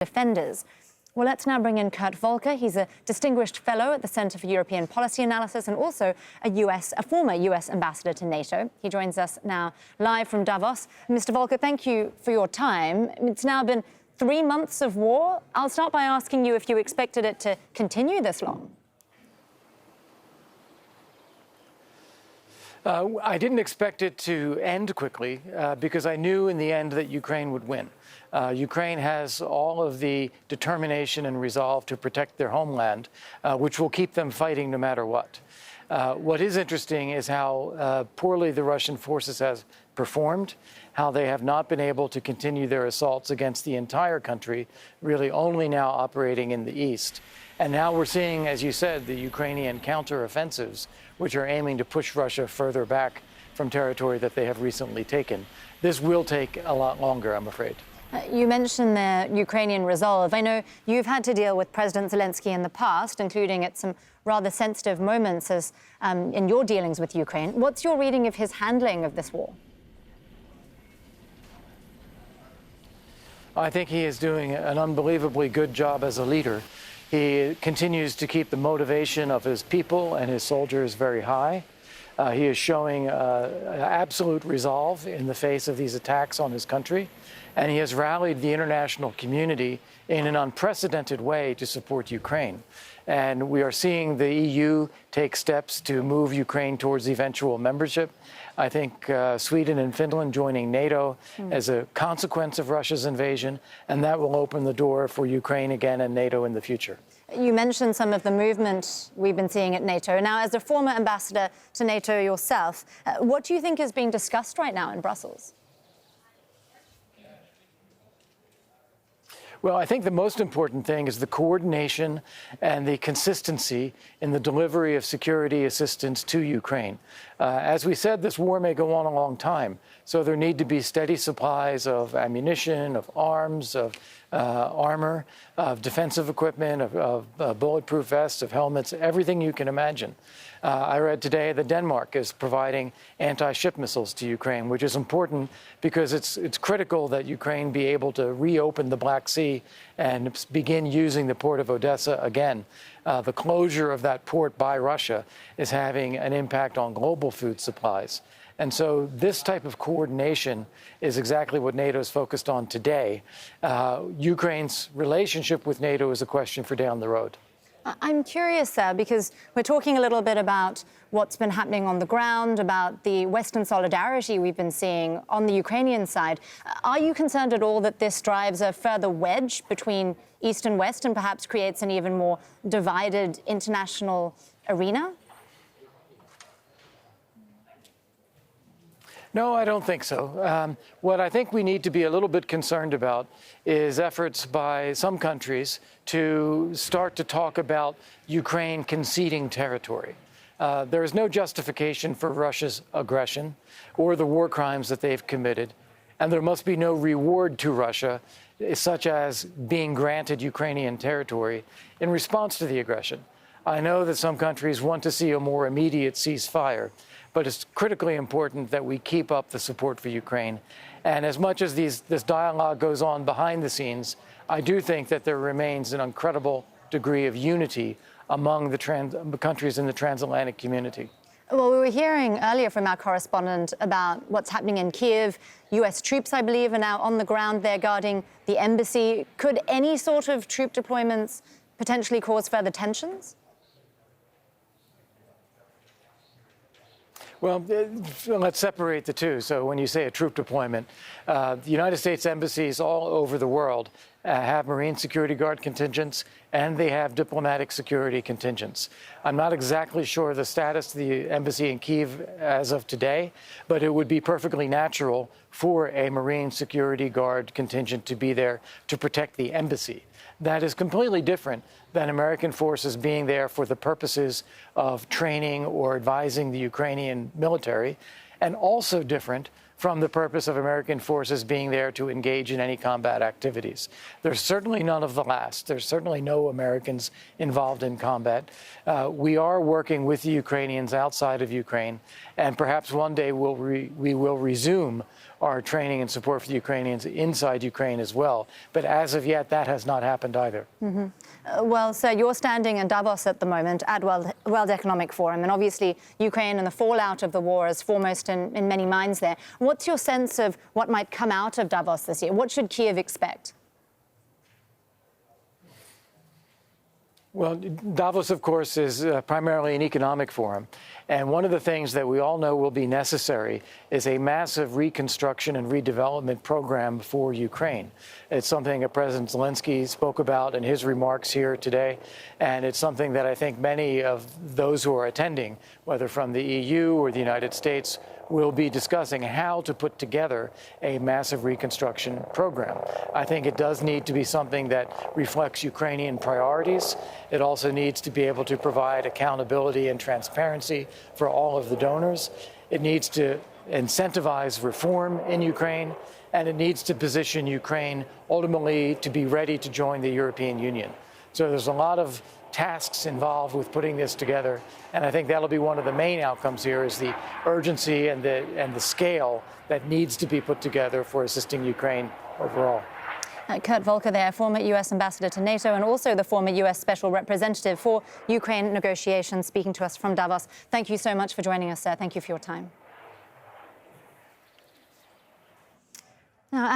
defenders. Well, let's now bring in Kurt Volker. He's a distinguished fellow at the Center for European Policy Analysis and also a former US ambassador to NATO. He joins us now live from Davos. Mr. Volker, thank you for your time. It's now been 3 months of war. I'll start by asking you if you expected it to continue this long. I didn't expect it to end quickly because I knew in the end that Ukraine would win. Ukraine has all of the determination and resolve to protect their homeland, which will keep them fighting no matter what. What is interesting is how poorly the Russian forces have performed, how they have not been able to continue their assaults against the entire country, really only now operating in the east. And now we're seeing, as you said, the Ukrainian counteroffensives, which are aiming to push Russia further back from territory that they have recently taken. This will take a lot longer, I'm afraid. You mentioned the Ukrainian resolve. I know you've had to deal with President Zelenskyy in the past, including at some rather sensitive moments in your dealings with Ukraine. What's your reading of his handling of this war? I think he is doing an unbelievably good job as a leader. He continues to keep the motivation of his people and his soldiers very high. He is showing absolute resolve in the face of these attacks on his country. And he has rallied the international community in an unprecedented way to support Ukraine. And we are seeing the EU take steps to move Ukraine towards eventual membership. I think Sweden and Finland joining NATO as a consequence of Russia's invasion, and that will open the door for Ukraine again and NATO in the future. You mentioned some of the movement we've been seeing at NATO. Now, as a former ambassador to NATO yourself, what do you think is being discussed right now in Brussels? Well, I think the most important thing is the coordination and the consistency in the delivery of security assistance to Ukraine. As we said, this war may go on a long time, so there need to be steady supplies of ammunition, of arms, of armor, of defensive equipment, of bulletproof vests, of helmets, everything you can imagine. I read today that Denmark is providing anti-ship missiles to Ukraine, which is important because it's critical that Ukraine be able to reopen the Black Sea and begin using the port of Odessa again. The closure of that port by Russia is having an impact on global food supplies. And so this type of coordination is exactly what NATO is focused on today. Ukraine's relationship with NATO is a question for down the road. I'm curious, because we're talking a little bit about what's been happening on the ground, about the Western solidarity we've been seeing on the Ukrainian side. Are you concerned at all that this drives a further wedge between East and West and perhaps creates an even more divided international arena? No, I don't think so. What I think we need to be a little bit concerned about is efforts by some countries to start to talk about Ukraine conceding territory. There is no justification for Russia's aggression or the war crimes that they've committed, and there must be no reward to Russia, such as being granted Ukrainian territory in response to the aggression. I know that some countries want to see a more immediate ceasefire, but it's critically important that we keep up the support for Ukraine. And as much as this dialogue goes on behind the scenes, I do think that there remains an incredible degree of unity among the countries in the transatlantic community. Well, we were hearing earlier from our correspondent about what's happening in Kiev. US troops, I believe, are now on the ground there guarding the embassy. Could any sort of troop deployments potentially cause further tensions? Well, let's separate the two. So when you say a troop deployment, the United States embassies all over the world have Marine Security Guard contingents, and they have diplomatic security contingents. I'm not exactly sure the status of the embassy in Kiev as of today, but it would be perfectly natural for a Marine Security Guard contingent to be there to protect the embassy. That is completely different than American forces being there for the purposes of training or advising the Ukrainian military, and also different from the purpose of American forces being there to engage in any combat activities. There's certainly none of the last. There's certainly no Americans involved in combat. We are working with the Ukrainians outside of Ukraine, and perhaps one day we will resume our training and support for the Ukrainians inside Ukraine as well. But as of yet, that has not happened either. Well, sir, you're standing in Davos at the moment at World Economic Forum, and obviously Ukraine and the fallout of the war is foremost in many minds there. What's your sense of what might come out of Davos this year? What should Kiev expect? Well, Davos, of course, is primarily an economic forum. And one of the things that we all know will be necessary is a massive reconstruction and redevelopment program for Ukraine. It's something that President Zelenskyy spoke about in his remarks here today. And it's something that I think many of those who are attending, whether from the EU or the United States, will be discussing how to put together a massive reconstruction program. I think it does need to be something that reflects Ukrainian priorities. It also needs to be able to provide accountability and transparency for all of the donors. It needs to incentivize reform in Ukraine, and it needs to position Ukraine ultimately to be ready to join the European Union. So there's a lot of tasks involved with putting this together, and I think that'll be one of the main outcomes here is the urgency and the scale that needs to be put together for assisting Ukraine overall. Kurt Volker there, former U.S. ambassador to NATO and also the former U.S. special representative for Ukraine negotiations, speaking to us from Davos. Thank you so much for joining us, sir. Thank you for your time.